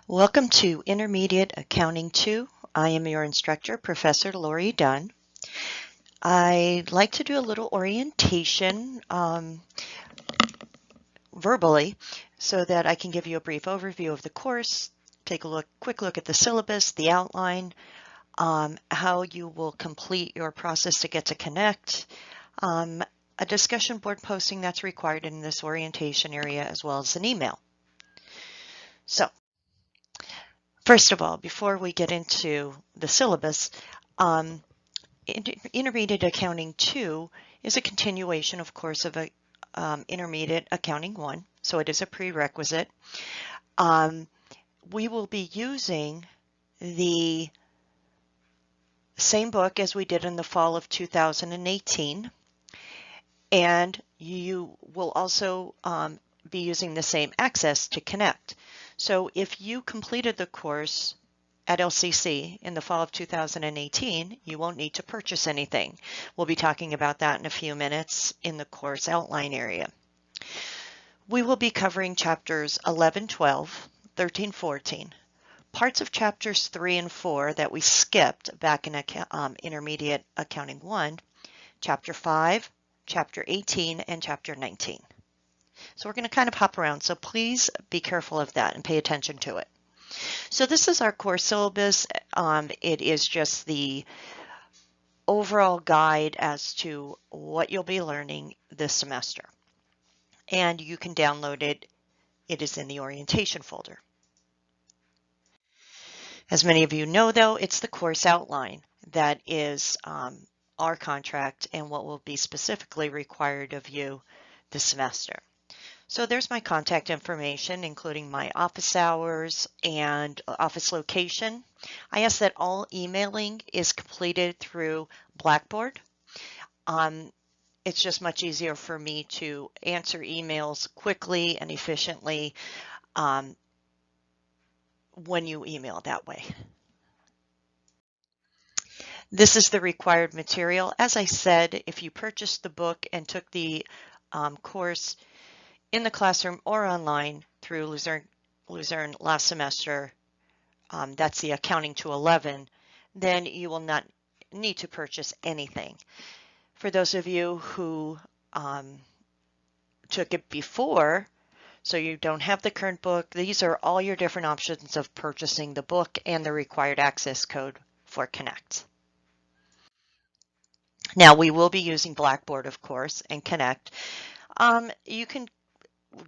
Welcome to Intermediate Accounting 2. I am your instructor, Professor ldunn. I'd like to do a little orientation verbally so that I can give you a brief overview of the course, take a quick look at the syllabus, the outline, how you will complete your process to get to Connect, a discussion board posting that's required in this orientation area, as well as an email. So, first of all, before we get into the syllabus, Intermediate Accounting 2 is a continuation, of course, of Intermediate Accounting 1, so it is a prerequisite. We will be using the same book as we did in the fall of 2018, and you will also be using the same access to Connect. So if you completed the course at LCC in the fall of 2018, you won't need to purchase anything. We'll be talking about that in a few minutes in the course outline area. We will be covering chapters 11, 12, 13, 14, parts of chapters 3 and 4 that we skipped back in Intermediate Accounting 1, chapter 5, chapter 18, and chapter 19. So we're going to kind of hop around, so please be careful of that and pay attention to it. So this is our course syllabus. It is just the overall guide as to what you'll be learning this semester. And you can download it. It is in the orientation folder. As many of you know, though, it's the course outline that is our contract and what will be specifically required of you this semester. So there's my contact information, including my office hours and office location. I ask that all emailing is completed through Blackboard. It's just much easier for me to answer emails quickly and efficiently when you email that way. This is the required material. As I said, if you purchased the book and took the course in the classroom or online through Luzerne last semester, that's the Accounting to 11, then you will not need to purchase anything. For those of you who took it before, so you don't have the current book, these are all your different options of purchasing the book and the required access code for Connect. Now we will be using Blackboard, of course, and Connect. You can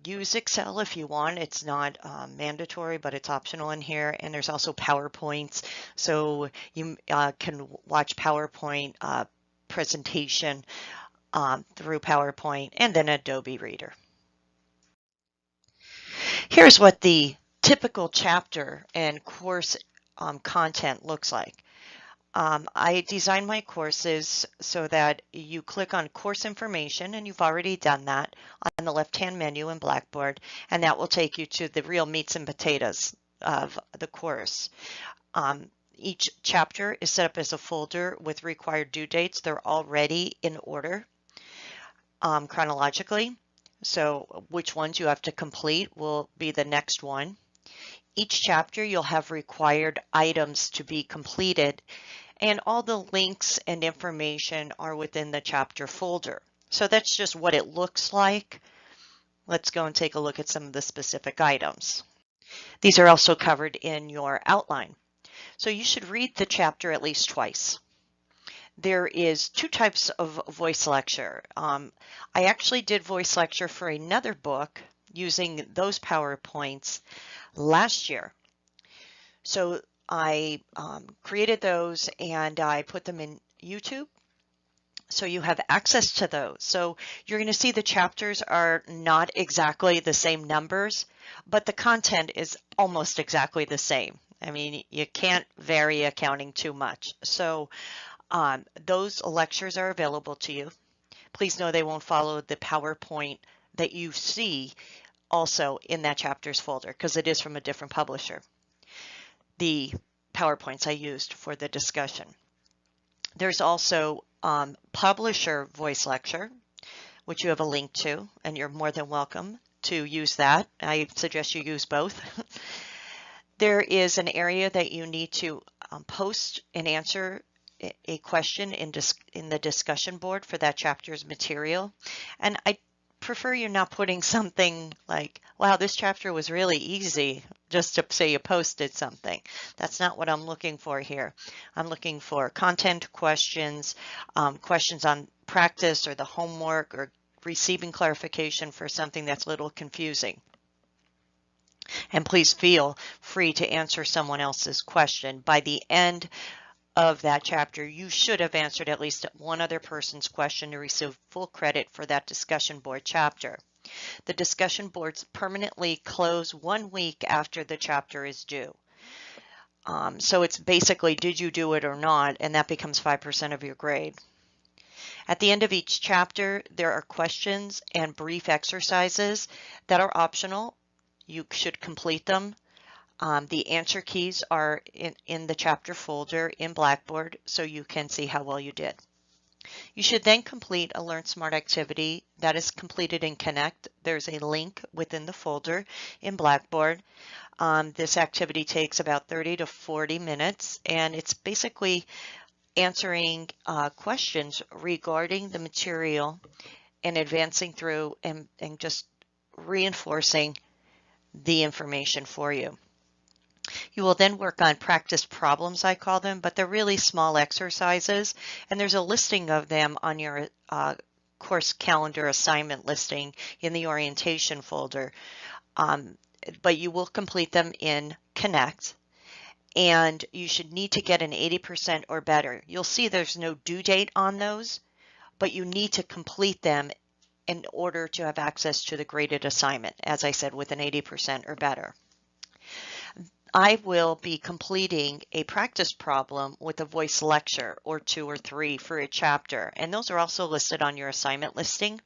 use Excel if you want. It's not mandatory, but it's optional in here. And there's also PowerPoints, so you can watch PowerPoint presentation through PowerPoint and then Adobe Reader. Here's what the typical chapter and course content looks like. I designed my courses so that you click on course information, and you've already done that on the left-hand menu in Blackboard, and that will take you to the real meats and potatoes of the course. Each chapter is set up as a folder with required due dates. They're already in order chronologically, so which ones you have to complete will be the next one. Each chapter you'll have required items to be completed, and all the links and information are within the chapter folder. So that's just what it looks like. Let's go and take a look at some of the specific items. These are also covered in your outline. So you should read the chapter at least twice. There is two types of voice lecture. I actually did voice lecture for another book using those PowerPoints last year. So I created those and I put them in YouTube. So you have access to those. So you're going to see the chapters are not exactly the same numbers, but the content is almost exactly the same. I mean, you can't vary accounting too much. So those lectures are available to you. Please know they won't follow the PowerPoint that you see also in that chapters folder because it is from a different publisher. The PowerPoints I used for the discussion. There's also publisher voice lecture, which you have a link to, and you're more than welcome to use that. I suggest you use both. There is an area that you need to post and answer a question in the discussion board for that chapter's material. And I prefer you not putting something like, wow, this chapter was really easy, just to say you posted something. That's not what I'm looking for here. I'm looking for content questions, questions on practice or the homework, or receiving clarification for something that's a little confusing. And please feel free to answer someone else's question. By the end of that chapter, you should have answered at least one other person's question to receive full credit for that discussion board chapter. The discussion boards permanently close 1 week after the chapter is due. So it's basically, did you do it or not? And that becomes 5% of your grade. At the end of each chapter, there are questions and brief exercises that are optional. You should complete them. The answer keys are in the chapter folder in Blackboard, so you can see how well you did. You should then complete a Learn Smart activity that is completed in Connect. There's a link within the folder in Blackboard. This activity takes about 30 to 40 minutes, and it's basically answering questions regarding the material and advancing through and just reinforcing the information for you. You will then work on practice problems, I call them, but they're really small exercises, and there's a listing of them on your course calendar assignment listing in the orientation folder. But you will complete them in Connect, and you should need to get an 80% or better. You'll see there's no due date on those, but you need to complete them in order to have access to the graded assignment, as I said, with an 80% or better. I will be completing a practice problem with a voice lecture or 2 or 3 for a chapter, and those are also listed on your assignment listing.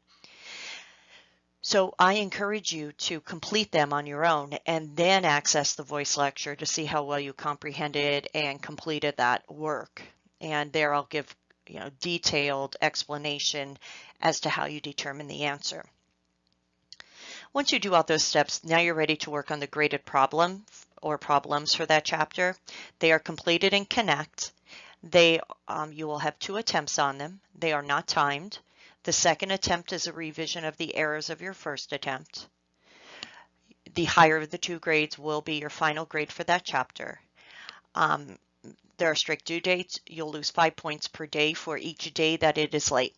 So I encourage you to complete them on your own and then access the voice lecture to see how well you comprehended and completed that work. And there I'll give detailed explanation as to how you determine the answer. Once you do all those steps, now you're ready to work on the graded problem or problems for that chapter. They are completed in Connect. You will have 2 attempts on them. They are not timed. The second attempt is a revision of the errors of your first attempt. The higher of the 2 grades will be your final grade for that chapter. There are strict due dates. You'll lose 5 points per day for each day that it is late.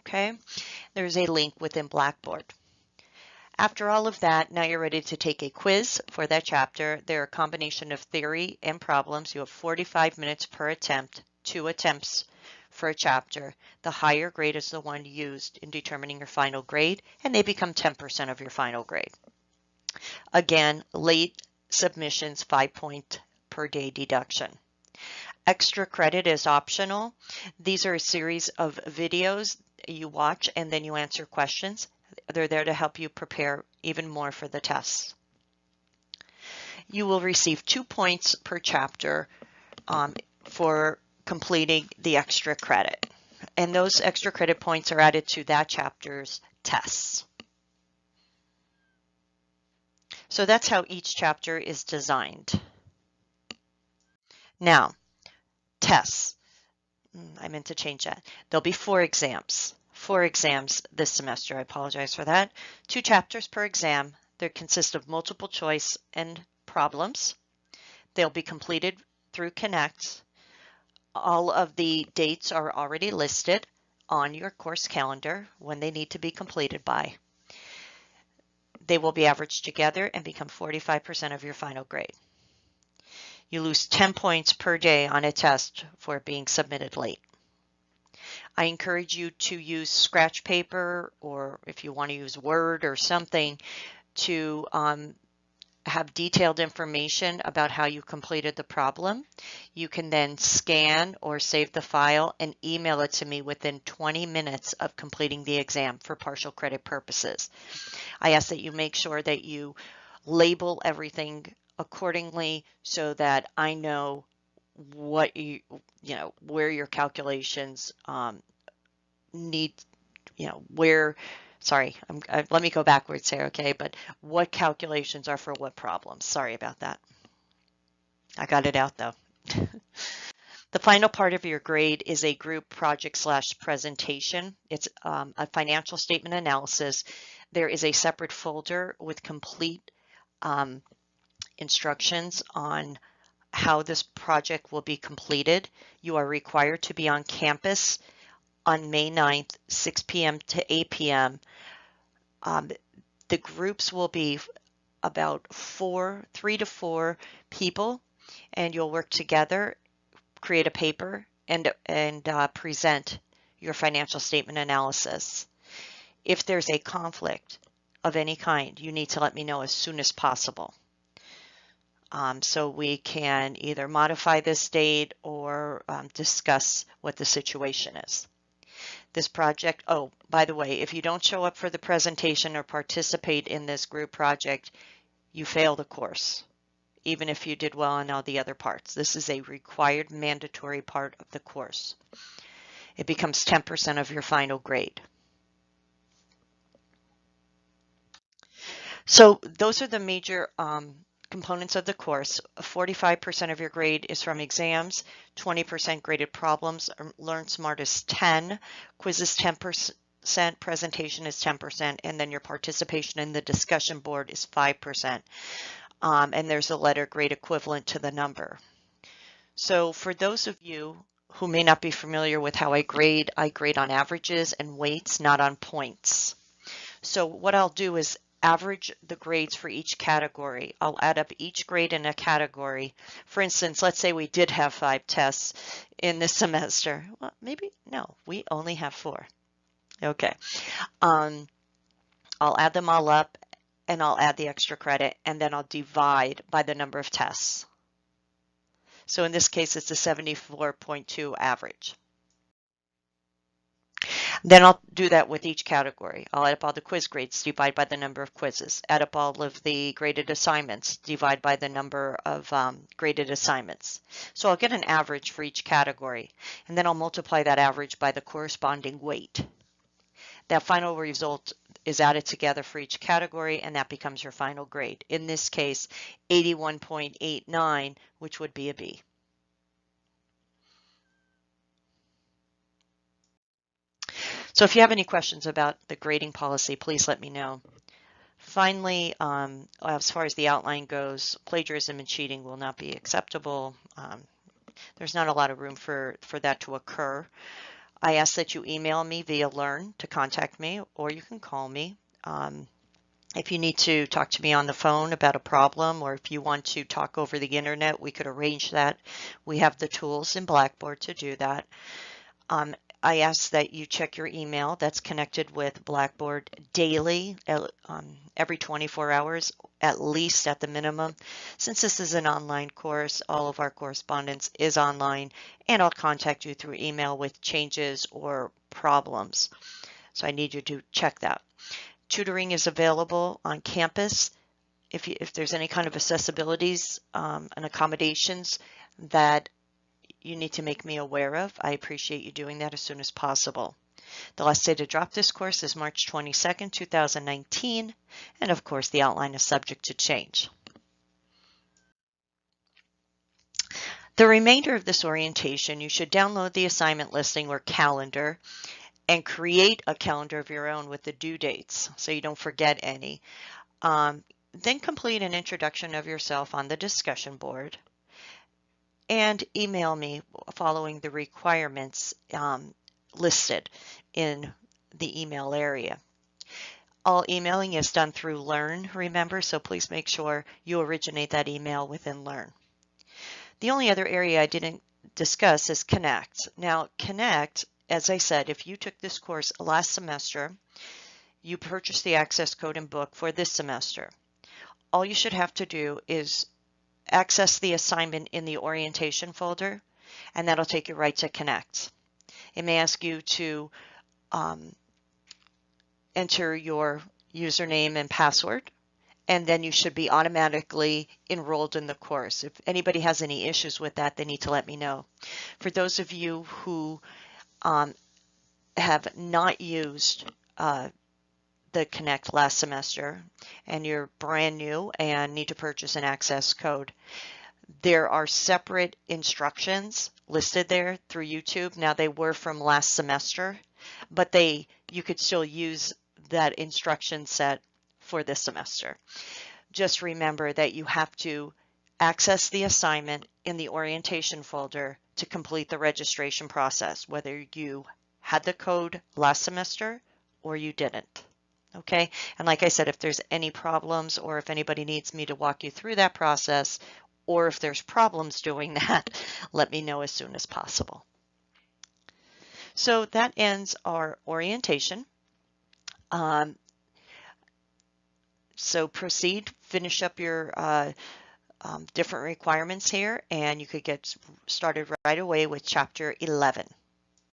Okay, there's a link within Blackboard. After all of that, now you're ready to take a quiz for that chapter. They're a combination of theory and problems. You have 45 minutes per attempt, 2 attempts for a chapter. The higher grade is the one used in determining your final grade, and they become 10% of your final grade. Again, late submissions, 5 point per day deduction. Extra credit is optional. These are a series of videos you watch and then you answer questions. They're there to help you prepare even more for the tests. You will receive 2 points per chapter for completing the extra credit. And those extra credit points are added to that chapter's tests. So that's how each chapter is designed. Now, tests. I meant to change that. There'll be 4 exams. 4 exams this semester. I apologize for that. 2 chapters per exam. They consist of multiple choice and problems. They'll be completed through Connect. All of the dates are already listed on your course calendar when they need to be completed by. They will be averaged together and become 45% of your final grade. You lose 10 points per day on a test for being submitted late. I encourage you to use scratch paper, or if you want to use Word or something, to have detailed information about how you completed the problem. You can then scan or save the file and email it to me within 20 minutes of completing the exam for partial credit purposes. I ask that you make sure that you label everything accordingly so that I know what where your calculations need, where Sorry, let me go backwards here, okay? But what calculations are for what problems? Sorry about that. I got it out though. The final part of your grade is a group project / presentation. It's a financial statement analysis. There is a separate folder with complete instructions on how this project will be completed. You are required to be on campus on May 9th, 6 p.m. to 8 p.m. The groups will be about 3 to 4 people, and you'll work together, create a paper, and present your financial statement analysis. If there's a conflict of any kind, you need to let me know as soon as possible. So we can either modify this date or discuss what the situation is. This project, oh, by the way, if you don't show up for the presentation or participate in this group project, you fail the course, even if you did well on all the other parts. This is a required mandatory part of the course. It becomes 10% of your final grade. So those are the major components of the course. 45% of your grade is from exams, 20% graded problems. Learn Smart is 10, quizzes 10%, presentation is 10%, and then your participation in the discussion board is 5%. And there's a letter grade equivalent to the number. So for those of you who may not be familiar with how I grade on averages and weights, not on points. So what I'll do is average the grades for each category. I'll add up each grade in a category. For instance, let's say we did have 5 tests in this semester. Well, maybe, no, we only have 4. Okay. I'll add them all up and I'll add the extra credit, and then I'll divide by the number of tests. So in this case, it's a 74.2 average. Then I'll do that with each category. I'll add up all the quiz grades, divide by the number of quizzes. Add up all of the graded assignments, divide by the number of graded assignments. So I'll get an average for each category, and then I'll multiply that average by the corresponding weight. That final result is added together for each category, and that becomes your final grade. In this case, 81.89, which would be a B. So if you have any questions about the grading policy, please let me know. Finally, as far as the outline goes, plagiarism and cheating will not be acceptable. There's not a lot of room for that to occur. I ask that you email me via ldunn to contact me, or you can call me. If you need to talk to me on the phone about a problem, or if you want to talk over the internet, we could arrange that. We have the tools in Blackboard to do that. I ask that you check your email that's connected with Blackboard daily, every 24 hours, at least at the minimum. Since this is an online course, all of our correspondence is online, and I'll contact you through email with changes or problems. So I need you to check that. Tutoring is available on campus. If there's any kind of accessibilities and accommodations that you need to make me aware of, I appreciate you doing that as soon as possible. The last day to drop this course is March 22nd, 2019, and of course the outline is subject to change. The remainder of this orientation, you should download the assignment listing or calendar and create a calendar of your own with the due dates so you don't forget any. Then complete an introduction of yourself on the discussion board, and email me following the requirements listed in the email area. All emailing is done through ldunn, remember, so please make sure you originate that email within ldunn. The only other area I didn't discuss is Connect. Now, Connect, as I said, if you took this course last semester, you purchased the access code and book for this semester. All you should have to do is access the assignment in the orientation folder, and that'll take you right to Connect. It may ask you to enter your username and password, and then you should be automatically enrolled in the course. If anybody has any issues with that, they need to let me know. For those of you who have not used the Connect last semester and you're brand new and need to purchase an access code, there are separate instructions listed there through YouTube. Now they were from last semester, but you could still use that instruction set for this semester. Just remember that you have to access the assignment in the orientation folder to complete the registration process, whether you had the code last semester or you didn't. Okay, and like I said, if there's any problems or if anybody needs me to walk you through that process, or if there's problems doing that, let me know as soon as possible. So that ends our orientation. So proceed, finish up your different requirements here, and you could get started right away with Chapter 11.